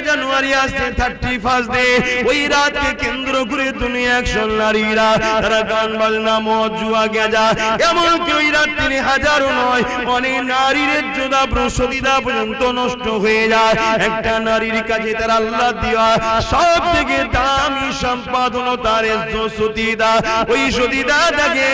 জানুয়ারি আসছে 31 ডে, ওই রাতকে কেন্দ্র করে তুমি 100 নারীরা তারা গান বাজনা মদ জুয়া গেজা এমনকি ওই রাত্রি হাজারো নয় অনেক নারীর যোদা প্রসদিদা পর্যন্ত নষ্ট হয়ে যায়। একটা নারীর কাছে তার আল্লাহ দেওয়া সব থেকে দামি সম্পাদন তার সতীদা, ওই সতীদাটাকে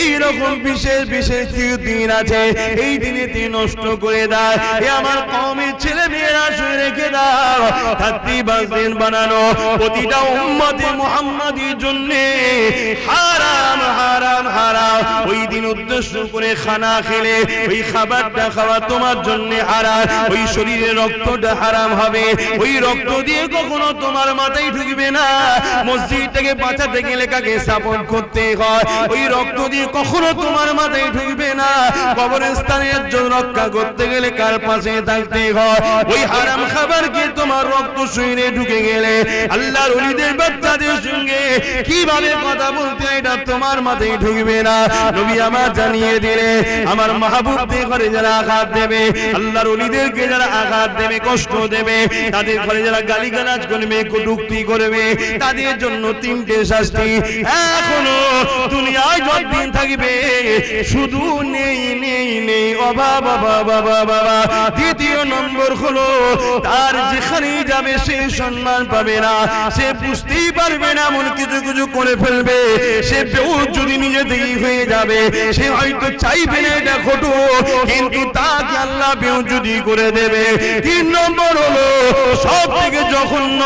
এইরকম বিশেষ বিশেষ দিন আছে এই দিনে নষ্ট করে দেয়। এ আমার কওমের ছেলে মেয়েরা শুনে রেখে দাও, 31 দিন বানানো প্রতিটা উম্মতে মুহাম্মাদির জন্য হারাম হারাম হারাম। ওই দিন উদ্দেশ্য করে খানা খেলে ওই খাবারটা খাওয়া তোমার জন্য হারাম, ওই শরীরে রক্তটা হারাম হবে, ওই রক্ত দিয়ে কখনো তোমার মাথায় ঢুকবে না। মসজিদটাকে বাঁচাতে গেলে কাকে সাপোর্ট করতে হয়, ওই রক্ত দিয়ে কখনো তোমার মাথায় ঢুকবে না। কবরস্থানের জন্য রক্ষা করতে গেলে কার পাশে থাকতে হয়, ওই হারাম খাবারকে তোমার রক্ত শরীরে ঢুকে গেলে আল্লাহর ওলিদের বাচ্চাদের সঙ্গে কিভাবে কথা বলতে এটা তোমার মাথায় ঢুকবে না। নবী আমার জানিয়ে দিলে আমার মাহবুবদের ঘরে যারা আঘাত দেবে, আল্লাহর ওলিদেরকে যারা আঘাত দেবে কষ্ট দেবে, তাদের ঘরে যারা গালিগালাজ করবে কটূক্তি করবে তাদের জন্য 3টে শাস্তি এখনো দুনিয়ায় যতদিন থাকবে শুধু নেই নেই নেই অভাব অভাব অভাব। দ্বিতীয় নম্বর হলো তার যেখানেই যাবে সে সম্মান পাবে না, সে বুঝতেই পারবে না, এমন কিছু কিছু করে ফেলবে, সে বেহুশ যদি নিজে থেকেই হয়ে যাবে, সে হয়তো চাইবে না এটা ঘটুক কিন্তু তাকে আল্লাহ বেহুশ করে দেবে। 3 নম্বর হলো সব থেকে জঘন্য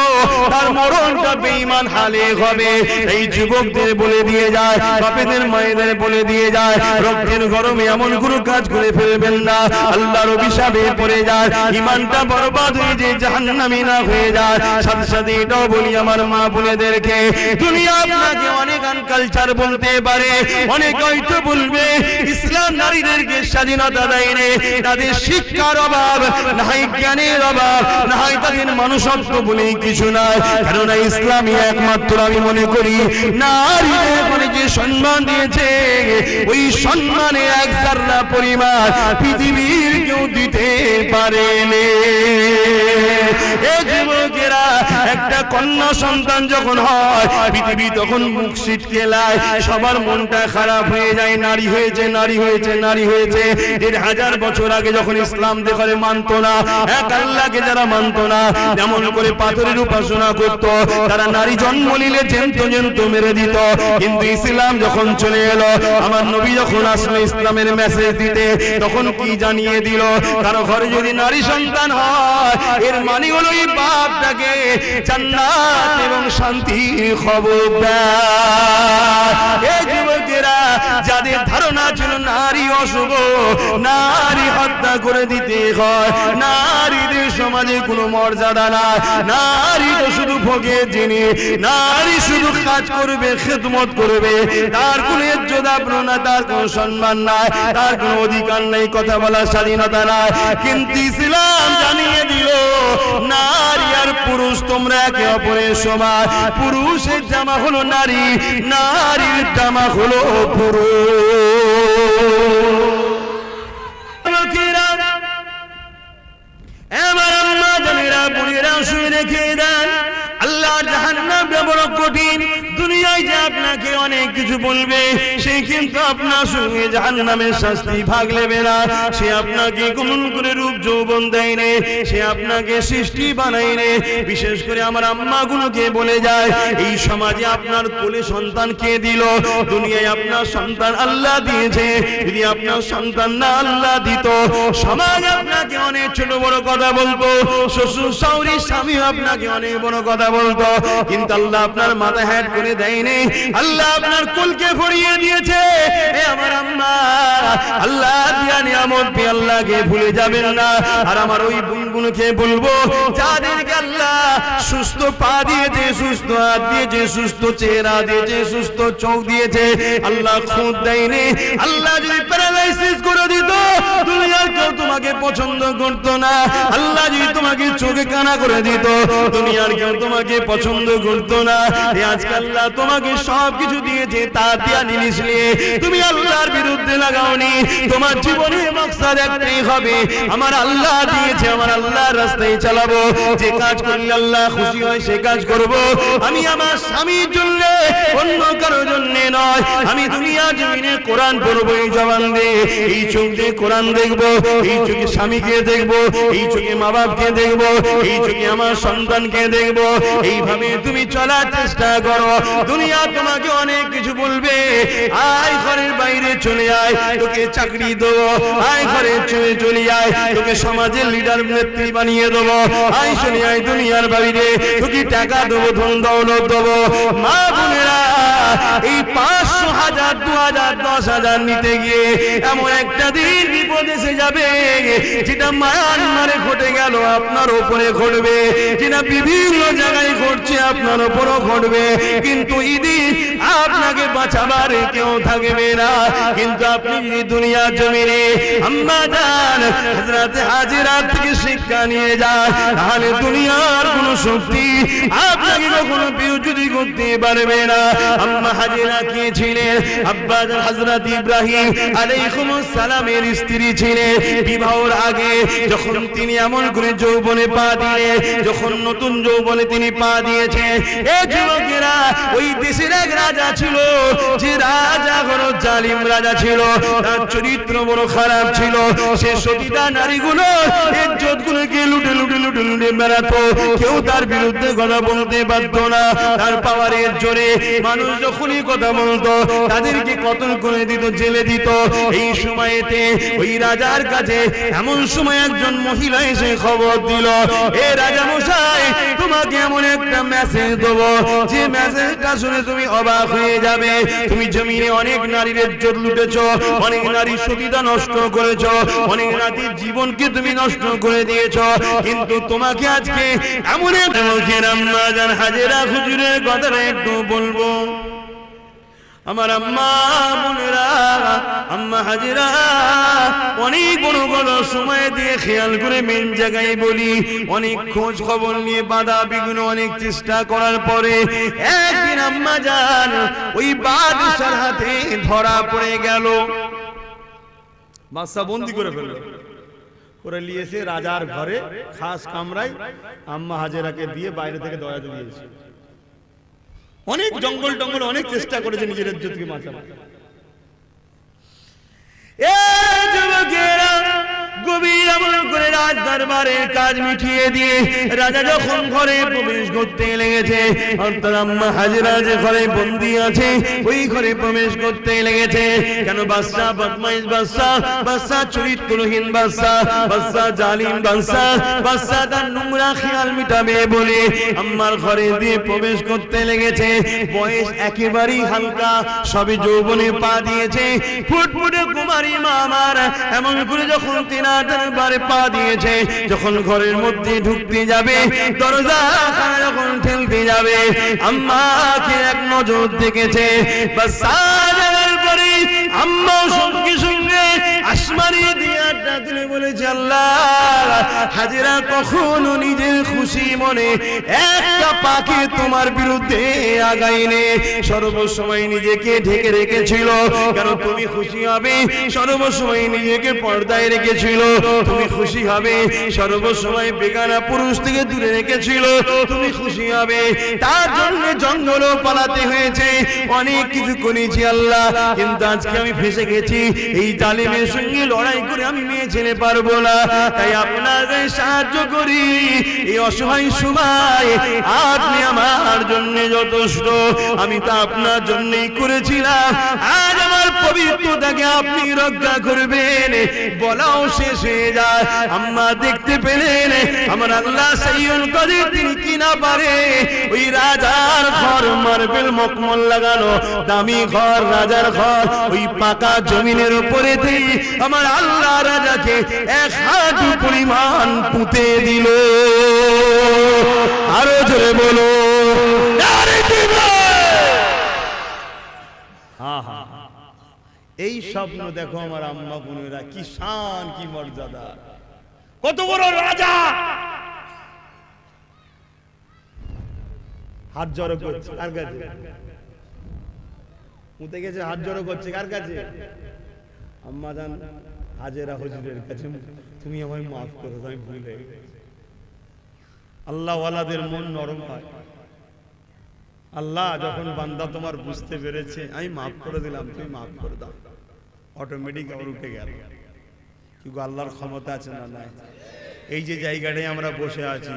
তার মরণটা বেঈমান হালে হবে। এই যুবকদের বলে দিয়ে যায়, বাপেদের মায়েদের বলে দিয়ে যায়, রক্তের গরমে এমন কোনো কাজ করে ফেলবেন না, আল্লাহর অভিশাপে পড়ে যায়, ঈমানটা বরবাদ হয়ে যায়, জাহান্নামী না হয়ে যায়। সাথে সাথে এটাও বলি আমার মা বোনেদেরকে, দুনিয়া আপনাকে অনেক আনকালচার বলতে পারে, অনেক হয়তো বলবে ইসলাম নারীদেরকে স্বাধীনতা দেয় না, তাদের শিক্ষার অভাব, নাই জ্ঞানের অভাব, নাই তাদের মানুষত্ব বলে কিছু নাই। কেননা ইসলামই একমাত্র আমি মনে করি নারীদের যে সম্মান দিয়েছে ওই সম্মানে এক জাররা পরিমাণ পৃথিবীর কেউ দিতে পারেনি। এই যুবকেরা একটা কন্যা সন্তান যখন হয় পৃথিবী তখন মুখ ছিটকে যায়, সবার মনটা খারাপ হয়ে যায়, নারী হয়েছে নারী হয়েছে নারী হয়েছে। 1000 বছর আগে যখন ইসলাম দেখে মানত না, এক আল্লাহকে যারা মানত না, যেমন করে পাথরের উপাসনা করত, তারা নারী জন্ম নিলে জেন্ত জেন্ত মেরে দিত। কিন্তু ইসলাম যখন চলে এলো, আমার নবী যখন আসলো ইসলামের মেসেজ দিতে, তখন কি জানিয়ে দিল, কারো ঘরে যদি নারী সন্তান হয় এর মানে হলো এই বাপটাকে জান্নাত এবং শান্তির খবর দেয়। এই যুবকেরা যাদের ধারণা ছিল নারী অশুভ, নারী হত্যা করে দিতে হয়, নারীদের সমাজে কোনো মর্যাদা না, নারী তো শুধু ভোগের জিনিস, নারী শুধু কাজ করবে খেদমত করবে, তার কোনো ইজ্জত আবরু না, তার কোনো সম্মান নাই, তার কোনো অধিকার নেই, কথা বলার স্বাধীনতা নাই। কিন্তু ইসলাম জানিয়ে দিল নারী আর পুরুষ তোমরা একে অপরের সমান, পুরুষের জামা হলো নারী, নারীর জামা হলো পুরুষ। আমার আম্মা জানেরা বুড়িরা শুয়ে রেখে দেন, আল্লাহ জাহান্নামটা বড় কঠিন। দুনিয়ায় যে আপনাকে অনেক কিছু বলবে, সে কিন্তু আপনার সঙ্গে জাহান্নামের শাস্তি ভাগ নেবে না। সে আপনাকে কেমন করে রূপ যৌবন দেয় নে, সে আপনাকে সৃষ্টি বানায় নে। বিশেষ করে আমার আম্মাগুলোকে বলে যায়, এই সমাজে আপনার কোলে সন্তান কে দিল? দুনিয়ায় আপনার সন্তান আল্লাহ দিয়েছে, যদি আপনার সন্তান না আল্লাহ দিত, সমাজ আপনাকে অনেক ছোট বড় কথা বলতো, শ্বশুর শাশুড়ি স্বামী আপনাকে অনেক বড় কথা বলতো, কিন্তু আল্লাহ আপনার মাথা হ্যাট করে দেয়নি, আল্লাহ আপনার কুলকে ভরিয়ে দিয়েছে। এ আমার আম্মা, আল্লাহ দিয়া নিয়ামত পেয়ে আল্লাহকে ভুলে যাবেন না। আর আমার ওই বোনগুলোকে বলবো, যাদেরকে আল্লাহ সুস্থ পা দিয়েছে, সুস্থ হাত দিয়েছে, সুস্থ চেহারা দিয়েছে, সুস্থ চোখ দিয়েছে, আল্লাহ খুদ দেয়নি, আল্লাহ যদি প্যারালাইসিস করে দিত দুনিয়ার কেউ তোমাকে পছন্দ করতো না। আল্লাহ যদি তোমাকে চোখে কানা করে দিত, দুনিয়ার কেউ তোমাকে পছন্দ করতো না। আজকে আল্লাহ তোমাকে সব কিছু দিয়েছে, তা দিয়া জিনিস নিয়ে তুমি আল্লাহর বিরুদ্ধে লাগাওনি। তোমার জীবনে মাকসাদ একটাই হবে, আমার আল্লাহ দিয়েছে, আমার আল্লাহর রাস্তায় চালাবো। যে কাজ করলে আল্লাহ খুশি হয় সে কাজ করব। আমি আমার স্বামীর জন্য, অন্য কারোর জন্য নয়। আমি দুনিয়া জমিনে কোরআন পড়বো এই জবান দিয়ে, এই চোখ দিয়ে কোরআন দেখবো, এই চোখে স্বামীকে দেখবো, এই চোখে মা বাপকে দেখবো, এই চোখে আমার সন্তানকে দেখবো। এইভাবে তুমি চলার চেষ্টা করো। দুনিয়া তোমাকে অনেক কিছু বলবে, আয় ঘরের বাইরে চলে আয়, তোকে চাকরি দেবো, আয় ঘরে চলে আয়, তোকে সমাজের লিডার নেত্রী বানিয়ে দেবো, আয় চলে আয় দুনিয়ার বাইরে, তোকে টাকা দেবো, ধন দৌলত দেবো। মা বোনেরা, এই 500, 1000, 2000, 10,000 নিতে গিয়ে এমন একটা দিন বিপদ এসে যাবে, যেটা মায়ানমারে ঘটে গেল আপনার উপরে ঘটবে, যেটা বিভিন্ন জায়গায় ঘটছে আপনার উপরও ঘটবে। কিন্তু ইদি আপনাকে বাঁচাবার কেউ থাকবে না। কিন্তু আপনি যদি দুনিয়া জমিনে আম্মা জান হযরত হাজেরা থেকে শিক্ষা নিয়ে যান, তাহলে দুনিয়ার কোনো শক্তি আপনাকে কখনো বিচ্যুত করতে পারবে না। আম্মা হাজেরা কে ছিলেন? আব্বা জান হযরত ইব্রাহিম আলাইহিস সালামের স্ত্রী ছিলেন। বিবাহের আগে যখন তিনি এমন করে যৌবনে পা দিলেন, যখন নতুন যৌবনে তিনি পা দিয়েছেন, এই যুবকেরা, ওই দেশের এক রাজা ছিল, যে রাজা বড় জালিম রাজা ছিল, তার চরিত্র বড় খারাপ ছিল। সে সতীদা নারীগুলো ইজ্জত গুলোকে লুটে লুটে লুটে লুটে বেড়াতো, কেউ তার বিরুদ্ধে কথা বলতে পারত না। তার পাওয়ারের জোরে মানুষ যখনই কথা বলতো তাদেরকে কতল করে দিত, জেলে দিত। এই সময়তে ওই রাজার কাছে এমন সময় একজন মহিলা এসে খবর দিল, এ রাজা মশাই, তোমাকে এমন একটা মেসেজ দেবো, যে মেসেজটা শুনে তুমি অবাক হয়ে যাবে। তুমি জমিনে অনেক নারীর ইজ্জত লুটেছো, অনেক নারীর সতীতা নষ্ট করেছো, অনেক নারীর জীবনকে তুমি নষ্ট করে দিয়েছো, কিন্তু তোমাকে আজকে এমন একটা আম্মা জান হাজেরা হুজুরের কথাটা একটু বলবো। আমার আম্মা বোনেরা, আম্মা হাজেরা অনেক বড় বড় সময় দিয়ে খেয়াল করে মেন জায়গায় বলি, অনেক খোঁজ খবর নিয়ে বাধা বিঘ্ন অনেক চেষ্টা করার পরে একদিন আম্মা জান ওই বাদশার হাতে ধরা পড়ে গেল। বাদশা বন্দি করে ফেলল, করে নিয়েছে রাজার ঘরে খাস কামরায় আম্মা হাজেরাকে দিয়ে বাইরে থেকে দরজা দিয়েছে। অনেক জঙ্গল টঙ্গল অনেক চেষ্টা করেছে নিজের ইজ্জতকে বাঁচাবার। এই যুবকেরা গভীর আমল করে রাজ দরবারের কাজ মিটিয়ে দিয়ে রাজা যখন ঘরে প্রবেশ করতে লেগেছে, অর্থাৎ আম্মা হাজেরা যে ঘরে বন্দী আছে ওই ঘরে প্রবেশ করতে লেগেছে। কেন? বাদশা বদমাইশ বাদশা, বাদশা চরিত্রহীন বাদশা, বাদশা জালিম বাদশা, বাদশা তার নোংরা খেয়াল মিটাবে বলে আম্মার ঘরে দিয়ে প্রবেশ করতে লেগেছে। বয়স একেবারেই হালকা, সবে যৌবনে পা দিয়েছে, ফুটফুটে কুমারী মা আমার এমন করে যখন দরবারে পা দিয়েছে, যখন ঘরের মধ্যে ঢুকতে যাবে, দরজা যখন ঠেলতে যাবে, আম্মাকে এক নজর দেখেছে। আম্মা সঙ্গে সঙ্গে আসমানি দিয়ে আড্ডা তুলে বলেছে, আল্লাহ, হাজেরা কখনো নিজের খুশি মনে একটা পাকে তোমার বিরুদ্ধে আগাইনে, সর্বসময় নিজেকে ঢেকে রেখেছিল। কেন? তুমি খুশি হবে, সর্বসময় নিজেকে পর্দায় রেখেছিল। তুমি খুশি হবে, সর্বসময় বেগানা পুরুষ থেকে দূরে রেখেছিল। তুমি খুশি হবে, তার জন্য জঙ্গলও পালাতে হয়েছে, অনেক কিছু করেছি আল্লাহ, কিন্তু আজকে আমি ফেসে গেছি। এই জালিমের সঙ্গে লড়াই করে আমি মেয়ে ছেলে পারবো না, তাই আপনাকে সাহায্য করি। এই অসহায় সময় আপনি আমার জন্য যথেষ্ট, আমি তা আপনার জন্যই করেছিলাম। আজ আমার পবিত্রতাকে আপনি রক্ষা করবেন, বলাও শেষ হয়ে যায়। আম্মা দেখতে পেলেন আমার আল্লাহ সাইয়ুল কাদির, তিনি কি না পারে ওই রাজার ঘর, মার্বেল মকমল লাগানো দামি ঘর, রাজার ঘর, ওই পাকা জমিনের উপরে আমার আল্লাহ রাজাকে 1 হাঁটু পরিমাণ পুঁতে দিল। আরো জোরে বলো, এই স্বপ্ন দেখো আমার আম্মা বোনেরা, কি শান, কি মর্যাদা, কত বড় রাজা। হাত জড়ো করছে কার কাছে? উঠে গেছে, হাত জড়ো করছে কার কাছে? আম্মা জান হাজেরা হুজুরের কাছে, তুমি আমায় মাফ করো, আমি ভুল হয়ে গেছি। আল্লাহ ওয়ালাদের মন নরম হয়। আল্লাহ যখন বান্দা তোমার বুঝতে পেরেছে আমি মাফ করে দিলাম, তুমি মাফ করে দাও, অটোমেটিক আবার উঠে গেল। কিন্তু আল্লাহর ক্ষমতা আছে না নাই? এই যে জায়গাটায় আমরা বসে আছি,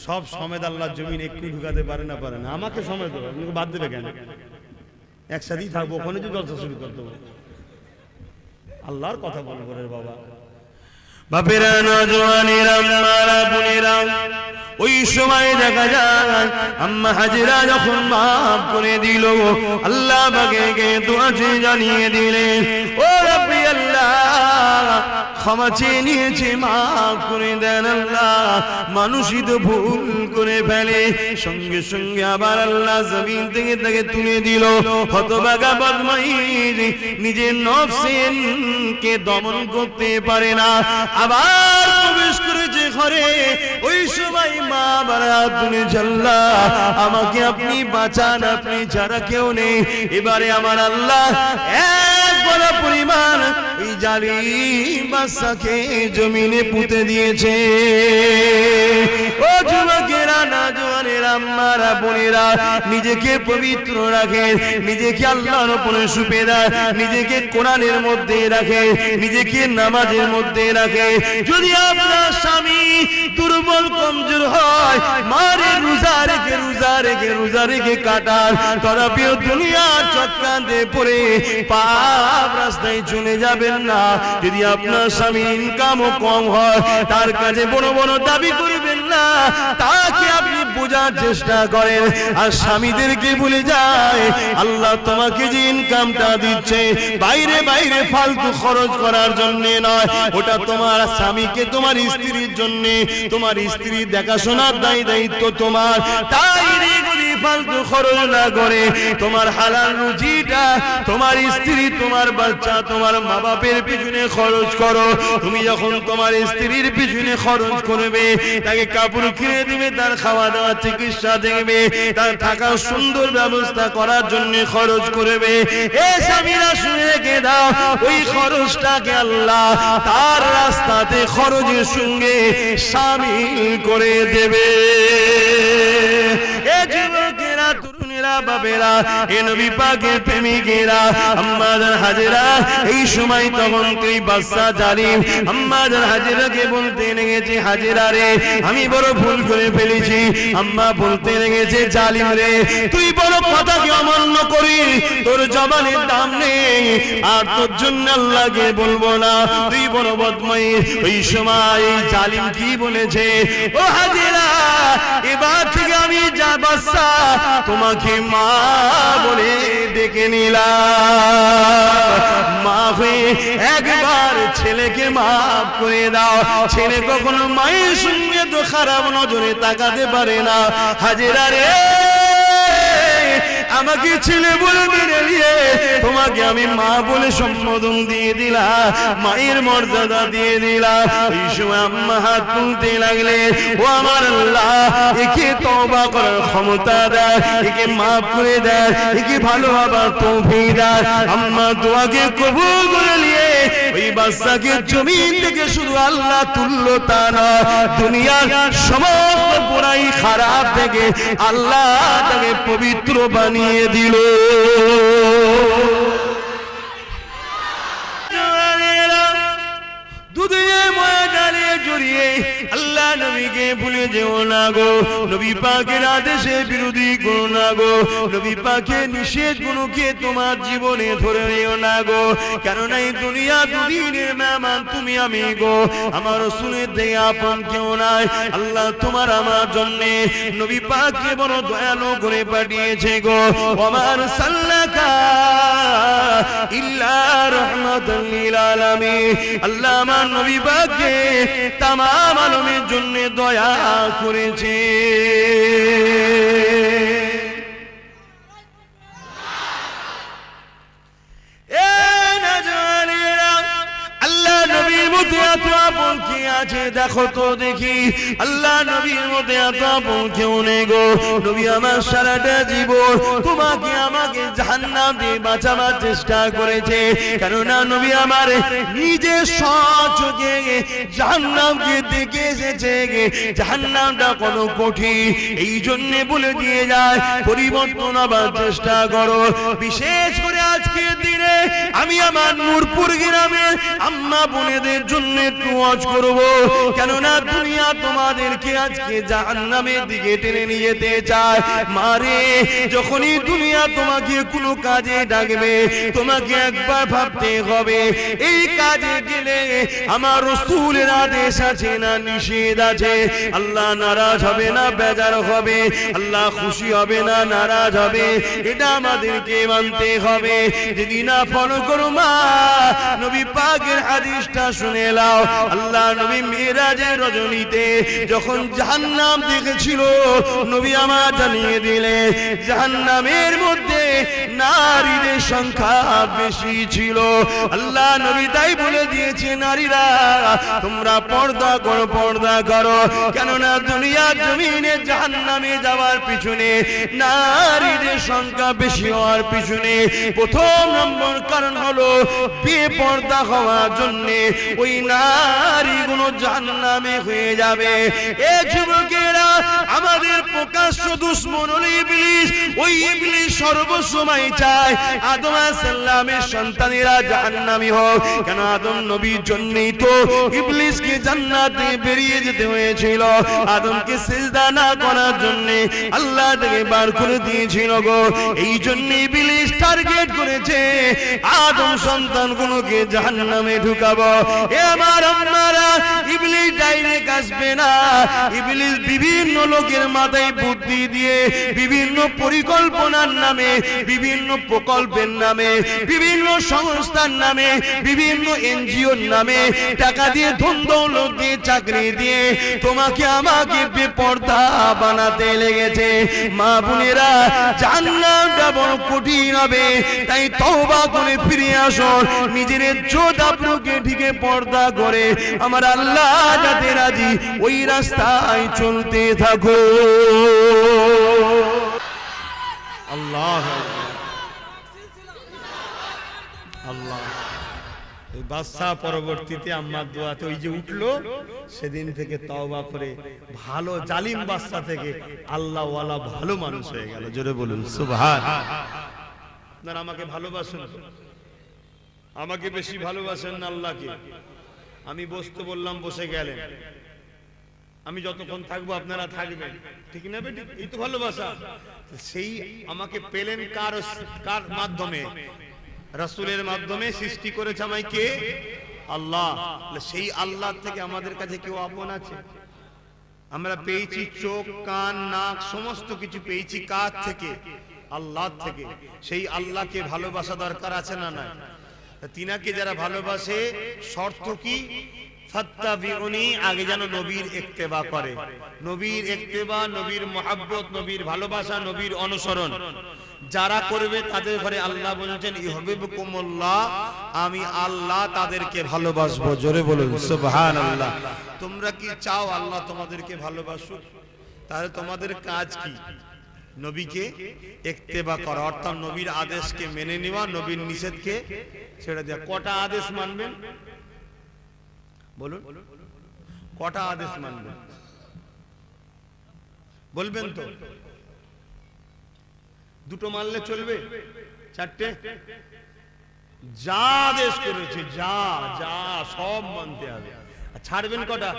সব সমেত আল্লাহ জমিন একটু ঢুকাতে পারে না? পারে না। আমাকে সমেত বাদ দেবে কেন? একসাথেই থাকবো, ওখানে যে জলসা শুরু করতে হবে। আল্লাহর কথা বলবো রে বাবা। বাপেরা, নওজওয়ানেরা, আম্মারা, বোনেরা, ওই সময় দেখা যায় আম্মা হাজেরা যখন মাফ করে দিল, আল্লাহ পাকে দোয়া জানিয়ে দিলেন, ও রব্বি আল্লাহ, ক্ষমা চেয়ে নিয়েছে, মাফ করে দেন আল্লাহ। মানুষই তো ভুল করে ফেলে। সঙ্গে সঙ্গে আবার আল্লাহ জমিন থেকে তাকে তুলে দিল। হতভাগা বদমাইশ নিজের নফসকে দমন করতে পারে না, আবার প্রবেশ করেছে ঘরে। ওই সময় মা বারা তুলে জাল্লা, আমাকে আপনি বাঁচান, আপনি ছাড়া কেউ নেই। এবারে আমার আল্লাহ এক বড় পরিমাণ এই জালিম বাদশাকে জমিনে পুঁতে দিয়েছে। ও যুবকেরা, নওজওয়ানেরা, আম্মারা, বোনেরা, নিজেকে পবিত্র রাখেন, নিজেকে আল্লাহর উপরে সুপেদার, নিজেকে কোরআনের মধ্যে রাখে, নিজেকে নামাজের মধ্যে রাখে। যদি আপনার স্বামী দুর্বল কমজোর হয়, মারে রোজা রেখে রোজা রেখে রোজা রেখে কাটার তরাপিও দুনিয়ার চক্রান্তে পড়ে পাপ রাস্তায় চলে যাবেন না। যদি আপনার স্বামী ইনকামও কম হয়, তার কাছে বড় বড় দাবি করবেন না, তাকে আপনি বোঝার চেষ্টা করেন। আর স্বামীদেরকে বলে যায়, আল্লাহ তোমাকে যে ইনকামটা দিচ্ছে বাইরে বাইরে ফালতু খরচ করার জন্য নয়, ওটা তোমার স্বামীকে, তোমার স্ত্রীর জন্য, তোমার স্ত্রীর দেখাশোনার দায়িত্ব তোমার। তাই ফালতু খরচ না করে তোমার হালাল রুজিটা তোমার স্ত্রী, তোমার বাচ্চা, তোমার মা বাপের পিছনে খরচ করো। তুমি যখন তোমার স্ত্রীর পিছনে খরচ করবে, তাকে কাপড় কিনে দিবে, তার খাওয়া দাওয়া চিকিৎসা দেখবে, তার থাকার সুন্দর ব্যবস্থা করার জন্য খরচ করবে। এ স্বামীরা শুনে রেখে দাও, ওই খরচটাকে আল্লাহ তার রাস্তাতে খরচের সঙ্গে শামিল করে দেবে। এ যুবকেরা, তরুণেরা, বাবেরা, এ নবী পাকের প্রেমিকেরা, আম্মা জান হাজেরা এই সময় তখন তুই বাদশা জালিম আম্মা জান হাজেরাকে বলতে লেগেছে, হাজেরা রে, আমি বড় ভুল করে ফেলেছি। আম্মা বলতে লেগেছে, জালিম রে, তুই বড় কথাকে অমান্য করি, তোর জবানের দাম নেই, আর তোর জন্য আল্লাহকে বলবো না, তুই বড় বদমাইশ। ওই সময় জালিম কি বলেছে, ও হাজেরা, এবার থেকে আমি যা বাদশা তোমাকে মা বলে ডেকে নিলাম। মা হয়ে একবার ছেলেকে মাফ করে দাও। ছেলে কখনো মায়ের সঙ্গে তো খারাপ নজরে তাকাতে পারে না। হাজেরা রে, আমাকে ছেলে বলে মেনে নিয়ে তোমাকে আমি মা বলে সম্বোধন দিয়ে দিলাম, মায়ের মর্যাদা দিয়ে দিলাম। এই সময় আম্মা হাত তুলতে লাগলে, ও আমার আল্লাহ, একে তওবা করার ক্ষমতা দেয়, একে মাফ করে দেয়, একে ভালো হবার তৌফিক দেয়। আম্মা দোয়াকে কবুল করে নিয়ে ওই বাচ্চাকে জমিন থেকে শুধু আল্লাহ তুললো তা নয়, দুনিয়ার সমস্ত বুরাই খারাপ থেকে আল্লাহ তাকে পবিত্র বানিয়ে দিল। দুধে ময়দানে জড়িয়ে আল্লাহ নবীকে ভুলে যেও না গো, নবী পাকের আদেশের বিরোধী করো না গো, নবী পাকের নিষেধ গুলোকে তোমার জীবনে ধরে নিও না গো। কেননা এই দুনিয়া দুদিনের মেহমান তুমি আমি গো, আমার রাসূলের থেকে আপন কেউ নাই। আল্লাহ তোমার আমার জন্য নবী পাককে বড় দয়ালু করে পাঠিয়েছে গো। ওমার সাল্লাকা ইল্লা রাহমাতাল লিল আলামিন। আল্লাহ আমার নবী পাককে তামাম আলমের জন্য দয়া করেছে। আছে দেখো তো দেখি। আল্লাহ নবীর মধ্যে এত আপন কেউ নেই গো। নবী আমার সারাটা জীবন তোমাকে আমাকে জাহান্নাম দিয়ে বাঁচাবার চেষ্টা করেছে, কেননা নবী আমার নিজে সচোখে জাহান্নামকে দেখে এসেছে। জাহান্নামটা কত কঠিন, এই জন্য বলে দিয়ে যায় পরিবর্তন হবার চেষ্টা করো। বিশেষ করে আজকের দিনে আমি আমার নূরপুর গ্রামের আম্মা বোনেদের জন্য একটু ওয়াজ করব, কেননা দুনিয়া তোমাদেরকে আজকে জাহান্নামের দিকে টেনে নিয়ে যেতে চায়। মারে যখনই দুনিয়া তোমাকে কোনো কাজে ডাকবে তোমাকে একবার ভাবতে হবে এই কাজে গেলে আমার রাসূলের আদেশ আছে না নিষেধ আছে। আল্লাহ নারাজ হবে না বেজার হবে, আল্লাহ খুশি হবে না নারাজ হবে, এটা আমাদেরকে মানতে হবে। যদি না ফলো করো মা, নবী পাকের হাদিসটা শুনে নাও। আল্লাহ নবী মিরাজের রজনীতে যখন জাহান্নাম দেখেছিল নবী আমার জানিয়ে দিলে জাহান্নামের মধ্যে নারীদের সংখ্যা বেশি ছিল। আল্লাহ নবী তাই বলে দিয়েছে নারীরা তোমরা পর্দা করো পর্দা করো, কেননা দুনিয়ার জমিনে জাহান্নামে যাওয়ার পিছনে নারীদের সংখ্যা বেশি হওয়ার পিছনে প্রথম নম্বর কারণ হলো বেপর্দা হওয়ার জন্য ওই নারীগুলো জাহান্নামে হয়ে যাবে। এ যুবকেরা আমাদের প্রকাশ্য দুশমন হলো ইবলিস। ওই ইবলিস সর্বসময় চায় আদম আলাইহিস সালামের সন্তানেরা জাহান্নামী হোক, কেন আদম নবীর জন্যই তো ইবলিসকে জান্নাত থেকে বেরিয়ে যেতে হয়েছিল। আদমকে সিজদা না করার জন্য আল্লাহ তাকে বার করে দিয়েছিল গো। এই জন্য ইবলিস টার্গেট করেছে আদম সন্তানগুলোকে জাহান্নামে ঢুকাবো। এ আমার আম্মারা, ইবলিস ডাইরেক্ট আসবে না, ইবলিস বিভিন্ন লোকের মাথায় বুদ্ধি দিয়ে বিভিন্ন পরিকল্পনার নামে বিভিন্ন প্রকল্পের নামে বিভিন্ন সংস্থার নামে বিভিন্ন এনজিওর নামে টাকা দিয়ে ধন দৌলত দিয়ে চাকরি দিয়ে তোমাকে আমাকে বেপর্দা বানাতে লেগেছে। মা বোনেরা জাহান্নামটা বড় কঠিন হবে, তাই তওবা করে ফিরে আসো, নিজের ইজ্জত আবরুকে ঢেকে পর্দা করে আমার আল্লাহ যাতে রাজি ওই রাস্তায় চলতে থাকো। আল্লাহ আল্লাহ। এই বাদশা পরবর্তীতে আম্মার দোয়াতে ওই যে উঠলো সেদিন থেকে তওবা করে ভালো জালিম বাদশা থেকে আল্লাহ ওয়ালা ভালো মানুষ হয়ে গেল। জোরে বলুন সুবহান। আপনারা আমাকে ভালোবাসেন, আমাকে বেশি ভালোবাসেন না আল্লাহকে? আমি বসতে বললাম বসে গেলেন, আমি যতক্ষণ থাকবো আপনারা থাকবেন, ঠিক না বেটি? এই তো ভালোবাসা। সেই আমাকে পেলেন কার মাধ্যমে? রাসূলের মাধ্যমে। সৃষ্টি করেছে আমায় কে? আল্লাহ। সেই আল্লাহ থেকে আমাদের কাছে কেউ আপন আছে? আমরা পেয়েছি চোখ কান নাক সমস্ত কিছু পেয়েছি কার থেকে? আল্লাহ থেকে। সেই আল্লাহকে ভালোবাসা দরকার আছে না নাই? তিনাকে যারা ভালোবাসে শর্ত কি? ফাত্তাবিউনি, আগে যেন নবীর ইত্তেবা করে। নবীর ইত্তেবা, নবীর মুহাব্বত, নবীর ভালোবাসা, নবীর অনুসরণ যারা করবে তাদের ঘরে আল্লাহ বলেছেন ইউহিব্বুকুমুল্লাহ, আমি আল্লাহ তাদেরকে ভালোবাসবো। জোরে বলুন সুবহানাল্লাহ। তোমরা কি চাও আল্লাহ তোমাদেরকে ভালোবাসুক? তাহলে তোমাদের কাজ কি? নবীকে ইত্তেবা করা, অর্থাৎ নবীর আদেশকে মেনে নেওয়া, নবীর নিষেধকে ছেড়ে দেওয়া। কটা আদেশ মানবেন বলুন? কটা আদেশ মানবেন বলবেন তো? দুটো মানলে চলবে? চারটে? যা আদেশ করেছে যা যা সব মানতে হবে। ছাড়বেন কটা?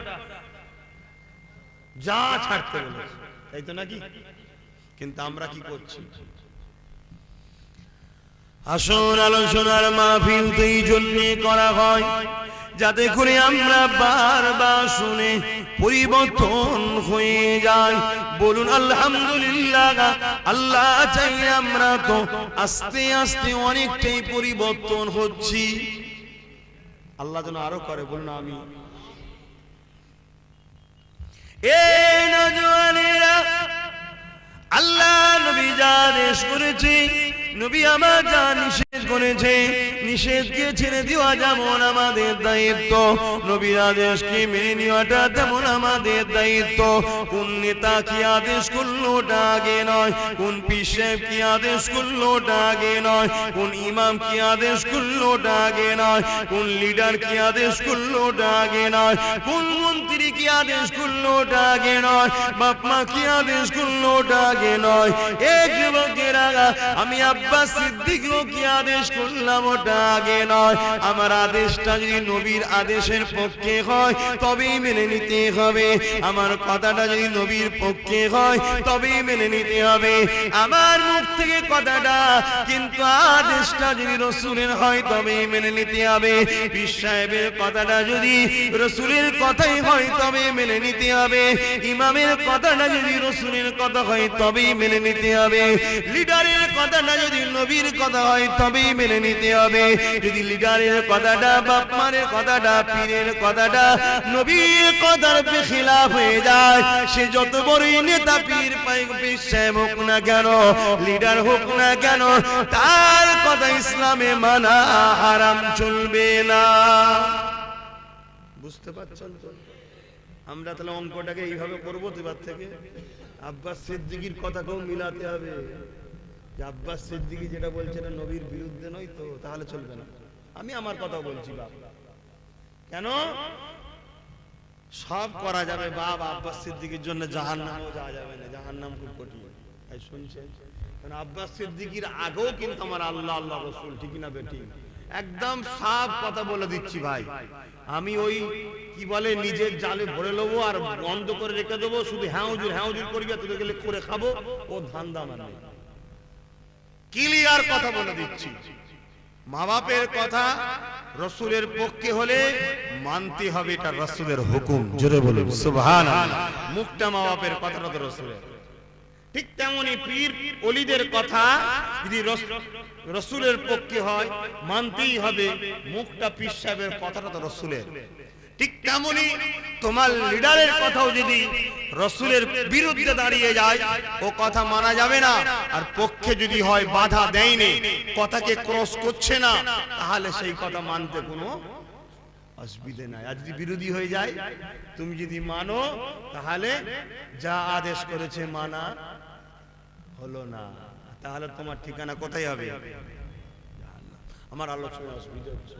যা ছাড়তে বলেছে, তাই তো নাকি? কিন্তু আমরা কি করছি? আসল আলোচনার মাহফিল তো এই জন্যে করা হয় যাতে করে আমরা বারবার শুনে পরিবর্তন হয়ে যায়। বলুন আলহামদুলিল্লাহ। আল্লাহ চাই আমরা তো আস্তে আস্তে অনেকটাই পরিবর্তন হচ্ছি। আল্লাহ যেন আরো করে। বলুন আমি। এই নওজওয়ানেরা, আল্লাহ নবী যা আদেশ করেছে নবী আমার যা নিষেধ করেছে, নিষেধকে ছেড়ে দেওয়া যেমন আমাদের দায়িত্ব, নবীর আদেশকে মেনে নেওয়াটা তেমন আমাদের দায়িত্ব। কোন নেতা কি আদেশ করলো ওটা আগে নয়, কোন পীর সাহেব কি আদেশ করলো ওটা আগে নয়, কোন ইমাম কি আদেশ করলো ওটা আগে নয়, কোন লিডার কি আদেশ করলো ওটা আগে নয়, কোন মন্ত্রী কি আদেশ করলো ওটা আগে নয়, বাপ মা কি আদেশ করলো ওটা আগে নয়। এই যুবকেরা, আমি আব্বাস সিদ্দিকও কি আদেশ করলাম ওটা আগে নয়। আমার আদেশটা যদি নবীর আদেশের পক্ষে হয় তবেই মেনে নিতে হবে, আমার কথাটা যদি নবীর পক্ষে হয় তবেই মেনে নিতে হবে। আমার মুখ থেকে কথাটা কিন্তু আদেশটা যদি রসুলের হয় তবেই মেনে নিতে হবে। পীর সাহেবের কথাটা যদি রসুলের কথাই হয় তবে মেনে নিতে হবে। ইমামের কথাটা যদি রসুলের কথা হয় তবেই মেনে নিতে হবে। লিডারের কথাটা যদি নবীর কথা হয় তবেই মেনে নিতে হবে। যদি লিডারের কথাটা, বাপ মায়ের কথাটা, পীরের কথাটা নবীর কথার বেখিলাফ হয়ে যায়, সে যত বড়ই নেতা, পীর সাহেব হোক না কেন, লিডার হোক না কেন, তার কথা ইসলামে মানা হারাম, চলবে না। বুঝতে পারছেন তো? আমরা তাহলে অঙ্কটাকে এইভাবে করবো এবার থেকে। আব্বাস সিদ্দিকীর কথাকেও মিলাতে হবে, যে আব্বাস সিদ্দিকী যেটা বলছে না নবীর বিরুদ্ধে নয় তো, তাহলে চলবে না। আমি আমার কথা বলছি বাপ, কেন সব করা যাবে বাপ, আব্বাস সিদ্দিকীর জন্য জাহান্নামও যাওয়া যাবে না, জাহান্নাম খুব কঠিন। তাই শুনছেন, কারণ আব্বাস সিদ্দিকীর আগেও কিন্তু আমার আল্লাহ আল্লাহ রসুল, ঠিক না বেটি? একদম সাফ কথা বলে দিচ্ছি ভাই। আমি ওই কি বলে নিজের জালে ভরে নেবো আর বন্ধ করে রেখে দেবো, শুধু হ্যাঁ হুজুর করবি, তোদের গেলে করে খাবো, ও ধান্দা মানে ক্লিয়ার কথা বলে দিচ্ছি। মা বাপের কথা রসুলের পক্ষে হলে মানতে হবে, এটা রসুলের হুকুম। জোরে বলুন সুবহানাল্লাহ। মুখটা মা বাপের কথাটা তো রসুলের। ঠিক তেমনি পীর ওলিদের কথা যদি রসুলের পক্ষে হয় মানতেই হবে, মুখটা পীর সাহেবের কথাটা তো রসুলের। ঠিক তেমনি তোমার লিডারের কথাও যদি রসুলের বিরুদ্ধে দাঁড়িয়ে যায়, ও কথা মানা যাবে না। আর পক্ষে যদি হয় বাধা দেয়নি, কথাকে ক্রস করছে না, তাহলে সেই কথা মানতে কোনো অসুবিধা নাই। আর যদি বিরোধী হয়ে যায়, তুমি যদি মানো, তাহলে যা আদেশ করেছে মানা হলো না, তাহলে তোমার ঠিকানা কোথায় হবে? আমার আলোচনা অসুবিধা হচ্ছে।